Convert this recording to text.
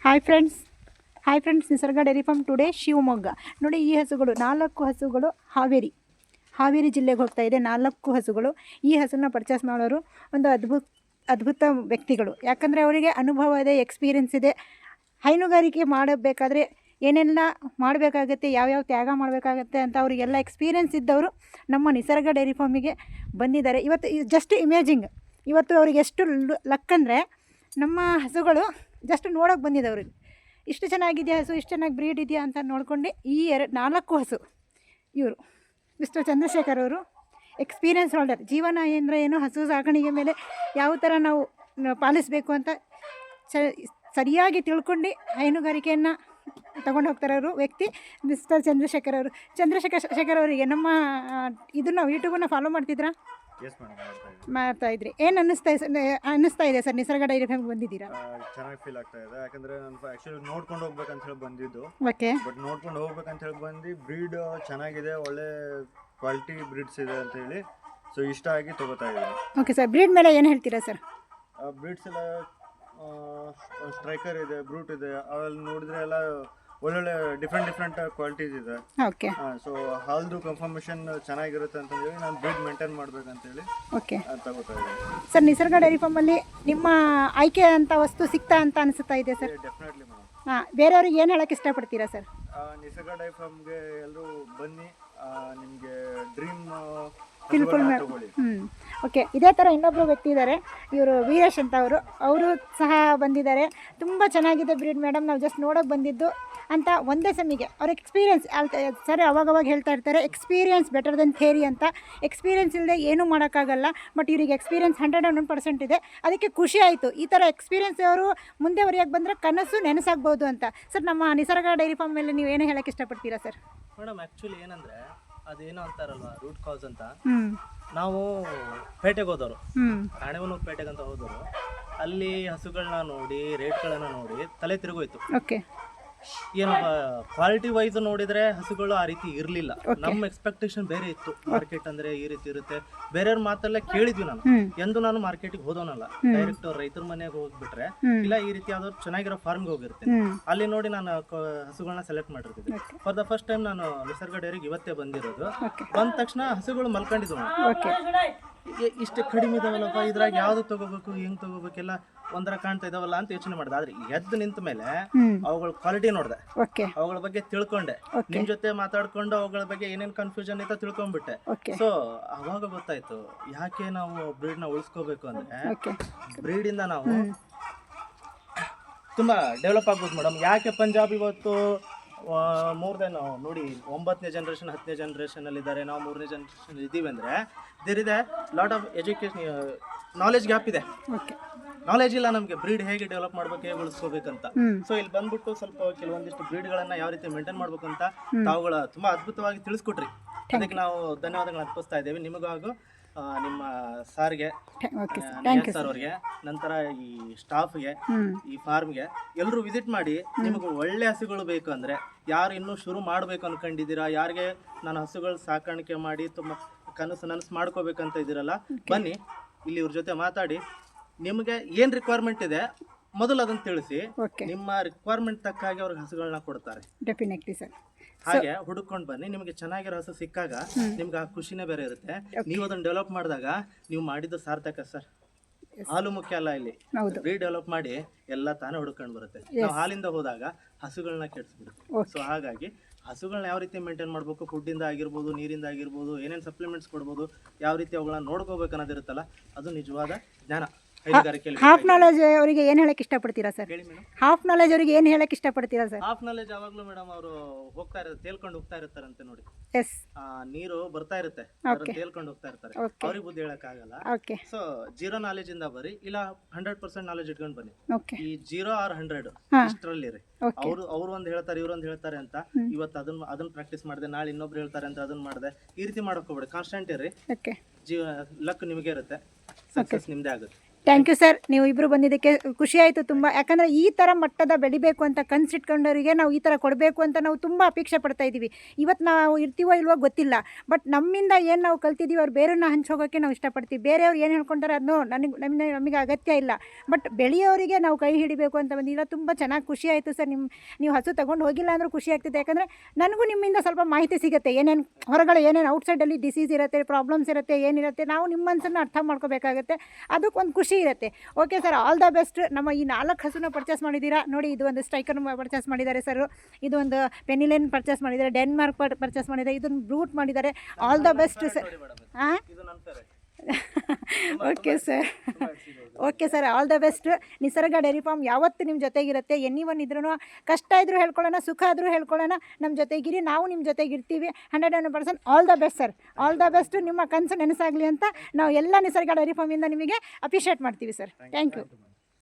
Hi friends ನಿಸರ್ಗ dairy form today Shivamogga. ನೋಡಿ, ಈ ಹಸುಗಳು 4 ಹಸುಗಳು ಹಾವೇರಿ ಜಿಲ್ಲೆಗೆ ಹೋಗ್ತಾ ಇದೆ. 4 ಹಸುಗಳು. ಈ ಹಸುನ ಪರ್ಚೇಸ್ ಮಾಡೋರು ಒಂದು ಅದ್ಭುತ ವ್ಯಕ್ತಿಗಳು. ಯಾಕಂದರೆ ಅವರಿಗೆ ಅನುಭವ ಇದೆ, ಎಕ್ಸ್ಪೀರಿಯೆನ್ಸ್ ಇದೆ. ಹೈನುಗಾರಿಕೆ ಮಾಡಬೇಕಾದ್ರೆ ಏನೆಲ್ಲ ಮಾಡಬೇಕಾಗತ್ತೆ, ಯಾವ್ಯಾವ ತ್ಯಾಗ ಮಾಡಬೇಕಾಗತ್ತೆ ಅಂತ ಅವರಿಗೆಲ್ಲ ಎಕ್ಸ್ಪೀರಿಯೆನ್ಸ್ ಇದ್ದವರು ನಮ್ಮ ನಿಸರ್ಗ ಡೈರಿ ಫಾರ್ಮಿಗೆ ಬಂದಿದ್ದಾರೆ. ಇವತ್ತು ಜಸ್ಟ್ ಇಮೇಜಿಂಗ್, ಇವತ್ತು ಅವ್ರಿಗೆ ಎಷ್ಟು ಲಕ್ ಅಂದರೆ ನಮ್ಮ ಹಸುಗಳು ಜಸ್ಟ್ ನೋಡೋಕೆ ಬಂದಿದೆ ಅವ್ರಿಗೆ. ಇಷ್ಟು ಚೆನ್ನಾಗಿದೆಯಾ ಹಸು, ಇಷ್ಟು ಚೆನ್ನಾಗಿ ಬ್ರೀಡ್ ಇದೆಯಾ ಅಂತ ನೋಡ್ಕೊಂಡು ಈ 4 ಹಸು ಇವರು ಮಿಸ್ಟರ್ ಚಂದ್ರಶೇಖರ್ ಅವರು ಎಕ್ಸ್ಪೀರಿಯನ್ಸ್ ಹೋಲ್ಡರ್. ಜೀವನ ಅಂದರೆ ಏನು, ಹಸು ಸಾಕಾಣಿಕೆ ಮೇಲೆ ಯಾವ ಥರ ನಾವು ಪಾಲಿಸಬೇಕು ಅಂತ ಸರಿಯಾಗಿ ತಿಳ್ಕೊಂಡು ಹೈನುಗಾರಿಕೆಯನ್ನು ತಗೊಂಡು ಹೋಗ್ತಾರೆ ಅವರು ವ್ಯಕ್ತಿ ಮಿಸ್ಟರ್ ಚಂದ್ರಶೇಖರ್ ಅವರು. ಚಂದ್ರಶೇಖರ್ ಅವರಿಗೆ ನಮ್ಮ ಇದನ್ನು ಯೂಟ್ಯೂಬನ್ನು ಫಾಲೋ ಮಾಡ್ತಿದ್ರಾ? ಮಾಡ್ತಾ ಇದ್ರಿ. ಏನು ಅನ್ನಿಸ್ತಾ ಇದೆ ಸರ್ ನಿಸರ್ಗ ಡೈರಿ ಫಾರ್ಮ್ಗೆ ಬಂದಿದ್ದೀರಾ? ಚೆನ್ನಾಗಿ ಫೀಲ್ ಆಗ್ತಾ ಇದೆ. ಯಾಕಂದ್ರೆ ನಾನು ಆಕ್ಚುಲಿ ನೋಡ್ಕೊಂಡು ಹೋಗ್ಬೇಕಂತ ಹೇಳಿ ಬಂದಿದ್ದು. ಓಕೆ. ಬಟ್ ನೋಡ್ಕೊಂಡು ಹೋಗ್ಬೇಕಂತ ಹೇಳಿ ಬಂದು ಬ್ರೀಡ್ ಚೆನ್ನಾಗಿದೆ, ಒಳ್ಳೆ ಕ್ವಾಲಿಟಿ ಬ್ರೀಡ್ಸ್ ಇದೆ ಅಂತ ಹೇಳಿ ಸೊ ಇಷ್ಟ ಆಗಿ ತಗೋತಾ ಇದ್ದೀನಿ. ಓಕೆ ಸರ್, ಬ್ರೀಡ್ ಮೇಲೆ ಏನು ಹೇಳ್ತೀರಾ ಸರ್? ಬ್ರೀಡ್ಸ್ ಎಲ್ಲ ಸ್ಟ್ರೈಕರ್ ಇದೆ, ಬ್ರೂಟ್ ಇದೆ, ಅವೆಲ್ಲ ನೋಡಿದ್ರೆ ಎಲ್ಲ ಒಳ್ಳೊಳ್ಳೆ ಡಿಫ್ರೆಂಟ್ ಕ್ವಾಲಿಟೀಸ್ ಇದೆ. ಓಕೆ. ಸೊ ಹಾಲ್ದು ಕನ್ಫರ್ಮೇಷನ್ ಚೆನ್ನಾಗಿರುತ್ತೆ ಅಂತ ಹೇಳಿ ನಾನು ಬ್ರೀಡ್ ಮೇಂಟೈನ್ ಮಾಡ್ಬೇಕಂತೇಳಿ ಓಕೆ ತಗೋತಾ ಇದ್ದೀನಿ. ಸರ್, ನಿಸರ್ಗ ಡೈರಿ ಫಾರ್ಮಲ್ಲಿ ನಿಮ್ಮ ಆಯ್ಕೆ ಅಂತ ವಸ್ತು ಸಿಗ್ತಾ ಅಂತ ಅನಿಸುತ್ತಾ ಇದೆ ಸರ್? Definitely madam. ಬೇರೆಯವ್ರಿಗೆ ಏನು ಹೇಳೋಕ್ಕೆ ಇಷ್ಟಪಡ್ತೀರಾ ಸರ್? ನಿಸರ್ಗ ಡೈರಿ ಫಾರ್ಮ್ಗೆ ಎಲ್ಲರೂ ಬನ್ನಿ, ನಿಮಗೆ ಡ್ರೀಮ್ ಫುಲ್ಫಿಲ್ ಮಾಡಿ. ಓಕೆ. ಇದೇ ಥರ ಇನ್ನೊಬ್ಬರು ವ್ಯಕ್ತಿ ಇದ್ದಾರೆ, ಇವರು ವೀರೇಶ್ ಅಂತ. ಅವರು ಸಹ ಬಂದಿದ್ದಾರೆ. ತುಂಬ ಚೆನ್ನಾಗಿದೆ ಬ್ರೀಡ್ ಮೇಡಮ್, ನಾವು ಜಸ್ಟ್ ನೋಡೋಕೆ ಬಂದಿದ್ದು ಅಂತ ಒಂದೇ ಸಮಿಗೆ ಅವ್ರ ಎಕ್ಸ್ಪೀರಿಯೆನ್ಸ್ ಸರ್ ಅವಾಗವಾಗ ಹೇಳ್ತಾ ಇರ್ತಾರೆ, ಎಕ್ಸ್ಪೀರಿಯೆನ್ಸ್ ಬೆಟರ್ ದೆನ್ ಥಿಯರಿ ಅಂತ. ಎಕ್ಸ್ಪೀರಿಯೆನ್ಸ್ ಇಲ್ಲದೆ ಏನೂ ಮಾಡೋಕ್ಕಾಗಲ್ಲ. ಬಟ್ ಇವರಿಗೆ ಎಕ್ಸ್ಪೀರಿಯೆನ್ಸ್ 101% ಇದೆ. ಅದಕ್ಕೆ ಖುಷಿ ಆಯಿತು. ಈ ಥರ ಎಕ್ಸ್ಪೀರಿಯೆನ್ಸ್ ಅವರು ಮುಂದೆ ವರೆಯೋಕ್ಕೆ ಬಂದರೆ ಕನಸು ನೆನಸಾಗ್ಬೋದು ಅಂತ. ಸರ್, ನಮ್ಮ ನಿಸರ್ಗ ಡೈರಿ ಫಾರ್ಮ್ ಮೇಲೆ ನೀವು ಏನು ಹೇಳೋಕ್ಕೆ ಇಷ್ಟಪಡ್ತೀರಾ ಸರ್? ಮೇಡಮ್, ಆ್ಯಕ್ಚುಲಿ ಏನಂದರೆ ಅದೇನೋ ಅಂತಾರಲ್ವ, ರೂಟ್ ಕಾಸ್ ಅಂತ. ನಾವು ಪೇಟೆಗೆ ಹೋದವರು, ರಾಣೆಬೆನ್ನೂರು ಪೇಟೆಗೆ ಅಂತ ಹೋದವರು. ಅಲ್ಲಿ ಹಸುಗಳನ್ನ ನೋಡಿ, ರೇಟ್ಗಳನ್ನು ನೋಡಿ ತಲೆ ತಿರುಗೋಯ್ತು. ಓಕೆ. ಏನಪ್ಪ ಕ್ವಾಲಿಟಿ ವೈಸ್ ನೋಡಿದ್ರೆ ಹಸುಗಳು ಆ ರೀತಿ ಇರಲಿಲ್ಲ. ನಮ್ಮ ಎಕ್ಸ್ಪೆಕ್ಟೇಷನ್ ಬೇರೆ ಇತ್ತು. ಮಾರ್ಕೆಟ್ ಅಂದ್ರೆ ಈ ರೀತಿ ಇರುತ್ತೆ. ಬೇರೆಯವ್ರ ಮಾತೆಲ್ಲ ಕೇಳಿದ್ವಿ. ನಾನು ನಾನು ಮಾರ್ಕೆಟ್ಗೆ ಹೋದವನಲ್ಲ, ಡೈರೆಕ್ಟ್ ರೈತರ ಮನೆಗೆ ಹೋಗ್ಬಿಟ್ರೆ ಇಲ್ಲ ಈ ರೀತಿ ಯಾವ್ದಾದ್ರು ಚೆನ್ನಾಗಿರೋ ಫಾರ್ಮ್ಗೆ ಹೋಗಿರ್ತೇನೆ. ಅಲ್ಲಿ ನೋಡಿ ನಾನು ಹಸುಗಳನ್ನ ಸೆಲೆಕ್ಟ್ ಮಾಡಿರ್ತಿದ್ದೆ. ಫಾರ್ ದ ಫಸ್ಟ್ ಟೈಮ್ ನಾನು ನಿಸರ್ಗ ಡೈರಿಗೆ ಇವತ್ತೇ ಬಂದಿರೋದು. ಬಂದ ತಕ್ಷಣ ಹಸುಗಳು ಮಲ್ಕೊಂಡಿದ್ವು. ಇಷ್ಟು ಕಡಿಮೆ ಇದಾವಲ್ಲಪ್ಪ, ಇದ್ರಾಗ ಯಾವ್ದು ತಗೋಬೇಕು, ಹೆಂಗ್ ತಗೋಬೇಕೆಲ್ಲ ಒಂದರ ಕಾಣ್ತಾ ಇದಾವಲ್ಲ ಅಂತ ಯೋಚನೆ ಮಾಡಿದೆ. ಆದ್ರೆ ಎದ್ದು ನಿಂತ ಮೇಲೆ ಅವುಗಳ ಕ್ವಾಲಿಟಿ ನೋಡಿದೆ, ಅವುಗಳ ಬಗ್ಗೆ ತಿಳ್ಕೊಂಡೆ, ನಿಮ್ ಜೊತೆ ಮಾತಾಡ್ಕೊಂಡು ಅವುಗಳ ಬಗ್ಗೆ ಏನೇನ್ ಕನ್ಫ್ಯೂಷನ್ ಇತ್ತ ತಿಳ್ಕೊಂಡ್ಬಿಟ್ಟೆ. ಸೊ ಅವಾಗ ಗೊತ್ತಾಯ್ತು ಯಾಕೆ ನಾವು ಬ್ರೀಡ್ ನ ಉಳಿಸ್ಕೋಬೇಕು ಅಂದ್ರೆ, ಬ್ರೀಡ್ ಇಂದ ನಾವು ತುಂಬಾ ಡೆವಲಪ್ ಆಗ್ಬೋದು ಮೇಡಮ್. ಯಾಕೆ ಪಂಜಾಬ್ ಇವತ್ತು ಮೋರ್ ದೆನ್ ನೋಡಿ 9ನೇ ಜನರೇಷನ್ 10ನೇ ಜನರೇಷನ್ ಅಲ್ಲಿ ಇದ್ದಾರೆ, ನಾವು 3ನೇ ಜನರೇಷನ್ ಇದ್ದೀವಿ ಅಂದ್ರೆ ದೇರ್ ಇದೆ lot of education, knowledge gap ಇದೆ. ನಾಲೆಜ್ ಇಲ್ಲ ನಮಗೆ ಬ್ರೀಡ್ ಹೇಗೆ ಡೆವಲಪ್ ಮಾಡ್ಬೇಕು, ಹೇಗೆ ಉಳಿಸ್ಕೋಬೇಕಂತ. ಸೊ ಇಲ್ಲಿ ಬಂದ್ಬಿಟ್ಟು ಸ್ವಲ್ಪ ಕೆಲವೊಂದಿಷ್ಟು ಬ್ರೀಡ್ಗಳನ್ನ ಯಾವ ರೀತಿ ಮೇಂಟೈನ್ ಮಾಡ್ಬೇಕು ಅಂತ ತಾವುಗಳ ತುಂಬಾ ಅದ್ಭುತವಾಗಿ ತಿಳಿಸ್ಕೊಟ್ರಿ. ಅದಕ್ಕೆ ನಾವು ಧನ್ಯವಾದಗಳನ್ನ ಅರ್ಪಿಸ್ತಾ ಇದ್ದೇವೆ ನಿಮಗೂ ಹಾಗೂ ನಿಮ್ಮ ಸಾರ್ಗೆ, ಸರ್ ಅವ್ರಿಗೆ, ನಂತರ ಈ ಸ್ಟಾಫ್ಗೆ, ಈ ಫಾರ್ಮ್ಗೆ ಎಲ್ಲರೂ ವಿಸಿಟ್ ಮಾಡಿ. ನಿಮಗೆ ಒಳ್ಳೆ ಹಸುಗಳು ಬೇಕು ಅಂದ್ರೆ, ಯಾರು ಇನ್ನೂ ಶುರು ಮಾಡಬೇಕು ಅನ್ಕೊಂಡಿದ್ದೀರಾ, ಯಾರಿಗೆ ನಾನು ಹಸುಗಳು ಸಾಕಾಣಿಕೆ ಮಾಡಿ ತುಂಬ ನನಸು ಮಾಡ್ಕೋಬೇಕಂತ ಇದ್ದೀರಲ್ಲ, ಬನ್ನಿ ಇಲ್ಲಿ ಇವ್ರ ಜೊತೆ ಮಾತಾಡಿ. ನಿಮಗೆ ಏನ್ ರಿಕ್ವೈರ್ಮೆಂಟ್ ಇದೆ ಮೊದಲು ಅದನ್ನ ತಿಳಿಸಿ, ನಿಮ್ಮ ರಿಕ್ವೈರ್ಮೆಂಟ್ ತಕ್ಕ ಹಾಗೆ ಅವ್ರಿಗೆ ಹಸುಗಳನ್ನ ಕೊಡ್ತಾರೆ. Definitely sir. ಹಾಗೆ ಹುಡುಕೊಂಡು ಬನ್ನಿ. ನಿಮಗೆ ಚೆನ್ನಾಗಿರೋ ಹಸು ಸಿಕ್ಕಾಗ ನಿಮ್ಗೆ ಆ ಖುಷಿನೇ ಬೇರೆ ಇರುತ್ತೆ. ನೀವು ಅದನ್ನ ಡೆವಲಪ್ ಮಾಡಿದಾಗ ನೀವು ಮಾಡಿದ್ದು ಸಾರ್ಥಕ ಸರ್. ಹಾಲು ಮುಖ್ಯ ಅಲ್ಲ, ಇಲ್ಲಿ ಬ್ರೀಡ್ ಡೆವಲಪ್ ಮಾಡಿ ಎಲ್ಲ ತಾನೇ ಹುಡ್ಕೊಂಡು ಬರುತ್ತೆ. ನಾವು ಹಾಲಿಂದ ಹೋದಾಗ ಹಸುಗಳನ್ನ ಕೆಡಿಸ್ಬಿಡುತ್ತೆ. ಸೊ ಹಾಗಾಗಿ ಹಸುಗಳನ್ನ ಯಾವ ರೀತಿ ಮೇಂಟೈನ್ ಮಾಡಬೇಕು, ಫುಡ್ಡಿಂದ ಆಗಿರ್ಬೋದು, ನೀರಿಂದ ಆಗಿರ್ಬೋದು, ಏನೇನು ಸಪ್ಲಿಮೆಂಟ್ಸ್ ಕೊಡ್ಬೋದು, ಯಾವ ರೀತಿ ಅವುಗಳನ್ನ ನೋಡ್ಕೋಬೇಕು ಅನ್ನೋದಿರುತ್ತಲ್ಲ, ಅದು ನಿಜವಾದ ಜ್ಞಾನ. ಹಾಫ್ ನಾಲೆಜ್ ಅವರಿಗೆ ಏನು ಹೇಳಕ್ಕೆ ಇಷ್ಟಪಡ್ತೀರಾ ಸರ್? ಹಾಫ್ ನಾಲೆಜ್ ಅವರಿಗೆ ಏನು ಹೇಳಕ್ಕೆ ಇಷ್ಟಪಡ್ತೀರಾ ಸರ್? ಹಾಫ್ ನಾಲೆಜ್ ಯಾವಾಗಲೂ ಮೇಡಮ್ ಅವರು ಹೋಗ್ತಾ ಇರ್ತಾರೆ, ತೇಲ್ಕೊಂಡು ಹೋಗ್ತಾ ಇರ್ತಾರಂತೆ ನೋಡಿ. ನೀರು ಬರ್ತಾ ಇರುತ್ತೆ, ತೇಲ್ಕೊಂಡು ಹೋಗ್ತಾ ಇರ್ತಾರೆ. ಅವ್ರಿಗೆ ಬುದ್ಧಿ ಹೇಳಕ್ ಆಗಲ್ಲ. ಸೊ 0 ನಾಲೆಜ್ ಇಂದ ಬರೀ, ಇಲ್ಲ 100% ನಾಲೆಜ್ ಇಟ್ಕೊಂಡು ಬನ್ನಿ. ಈ 0 or 100 ಇಷ್ಟರಲ್ಲಿ ಅವ್ರು ಒಂದ್ ಹೇಳ್ತಾರೆ, ಇವ್ರೊಂದ್ ಹೇಳ್ತಾರೆ ಅಂತ ಇವತ್ತು ಅದನ್ನ ಪ್ರಾಕ್ಟೀಸ್ ಮಾಡಿದೆ, ನಾಳೆ ಇನ್ನೊಬ್ರು ಹೇಳ್ತಾರೆ ಅಂತ ಅದನ್ನ ಮಾಡಿದೆ. ಈ ರೀತಿ ಮಾಡಕ್ ಹೋಗ್ಬೇಡಿ, ಕಾನ್ಸ್ಟೆಂಟ್ ಇರ್ರಿ. ಲಕ್ ನಿಮಗೆ ಇರುತ್ತೆ, ಸಕ್ಸಸ್ ನಿಮ್ದೇ ಆಗುತ್ತೆ. ಥ್ಯಾಂಕ್ ಯು ಸರ್, ನೀವು ಇಬ್ಬರು ಬಂದಿದ್ದಕ್ಕೆ ಖುಷಿ ಆಯಿತು ತುಂಬ. ಯಾಕಂದರೆ ಈ ಥರ ಮಟ್ಟದ ಬೆಳಿಬೇಕು ಅಂತ ಕನಸಿಟ್ಕೊಂಡವರಿಗೆ ನಾವು ಈ ಥರ ಕೊಡಬೇಕು ಅಂತ ನಾವು ತುಂಬ ಅಪೇಕ್ಷೆ ಪಡ್ತಾ ಇದ್ದೀವಿ. ಇವತ್ತು ನಾವು ಇರ್ತೀವೋ ಇಲ್ವೋ ಗೊತ್ತಿಲ್ಲ, ಬಟ್ ನಮ್ಮಿಂದ ಏನು ನಾವು ಕಲ್ತಿದ್ದೀವಿ ಅವ್ರು ಬೇರೆಯವ್ರನ್ನ ಹಂಚೋಗೋಕ್ಕೆ ನಾವು ಇಷ್ಟಪಡ್ತೀವಿ. ಬೇರೆಯವ್ರು ಏನು ಹೇಳ್ಕೊಂತಾರೆ ಅದನ್ನು ನಮಗೆ ಅಗತ್ಯ ಇಲ್ಲ, ಬಟ್ ಬೆಳೆಯೋರಿಗೆ ನಾವು ಕೈ ಹಿಡಿಬೇಕು ಅಂತ ಬಂದಿಲ್ಲ. ತುಂಬ ಚೆನ್ನಾಗಿ ಖುಷಿ ಆಯಿತು ಸರ್. ನೀವು ಹಸು ತೊಗೊಂಡು ಹೋಗಿಲ್ಲ ಅಂದರೂ ಖುಷಿ ಆಗ್ತಿದೆ. ಯಾಕಂದರೆ ನನಗೂ ನಿಮ್ಮಿಂದ ಸ್ವಲ್ಪ ಮಾಹಿತಿ ಸಿಗುತ್ತೆ, ಏನೇನು ಹೊರಗಡೆ ಏನೇನು ಔಟ್ಸೈಡಲ್ಲಿ ಡಿಸೀಸ್ ಇರುತ್ತೆ, ಪ್ರಾಬ್ಲಮ್ಸ್ ಇರುತ್ತೆ, ಏನಿರುತ್ತೆ, ನಾವು ನಿಮ್ಮ ಮನಸ್ಸನ್ನು ಅರ್ಥ ಮಾಡ್ಕೋಬೇಕಾಗತ್ತೆ. ಅದಕ್ಕೊಂದು ಖುಷಿ ಇರುತ್ತೆ. Okay sir, all the best. ನಮ್ಮ ಈ 4 ಹಸುನ ಪರ್ಚೇಸ್ ಮಾಡಿದ್ದೀರಾ ನೋಡಿ. ಇದು ಒಂದು ಸ್ಟ್ರೈಕರ್ ಪರ್ಚೇಸ್ ಮಾಡಿದ್ದಾರೆ ಸರ್, ಇದು ಒಂದು ಪೆನಿಲೇನ್ ಪರ್ಚೇಸ್ ಮಾಡಿದ್ದಾರೆ, ಡೆನ್ಮಾರ್ಕ್ ಪರ್ಚೇಸ್ ಮಾಡಿದ್ದಾರೆ, ಇದನ್ನು ಬ್ರೂಟ್ ಮಾಡಿದ್ದಾರೆ. All the best sir. ಹಾಂ, okay sir, okay sir, all the best. Nisarga dairy farm ಯಾವತ್ತು ನಿಮ್ಮ ಜೊತೆಗಿರುತ್ತೆ. ಎನಿವನ್ ಇದ್ರೂ ಕಷ್ಟ ಇದ್ರೂ ಹೇಳ್ಕೊಳ್ಳೋಣ, ಸುಖ ಆದರೂ ಹೇಳ್ಕೊಳ್ಳೋಣ, ನಮ್ಮ ಜೊತೆಗಿರಿ, ನಾವು ನಿಮ್ಮ ಜೊತೆಗಿರ್ತೀವಿ 100%. All the best sir, all the best. ನಿಮ್ಮ ಕನಸು ನೆನಸಾಗಲಿ ಅಂತ ನಾವು ಎಲ್ಲ ನಿಸರ್ಗ ಡೈರಿ ಫಾರ್ಮಿಂದ ನಿಮಗೆ ಅಪ್ರಿಷಿಯೇಟ್ ಮಾಡ್ತೀವಿ ಸರ್. Thank you.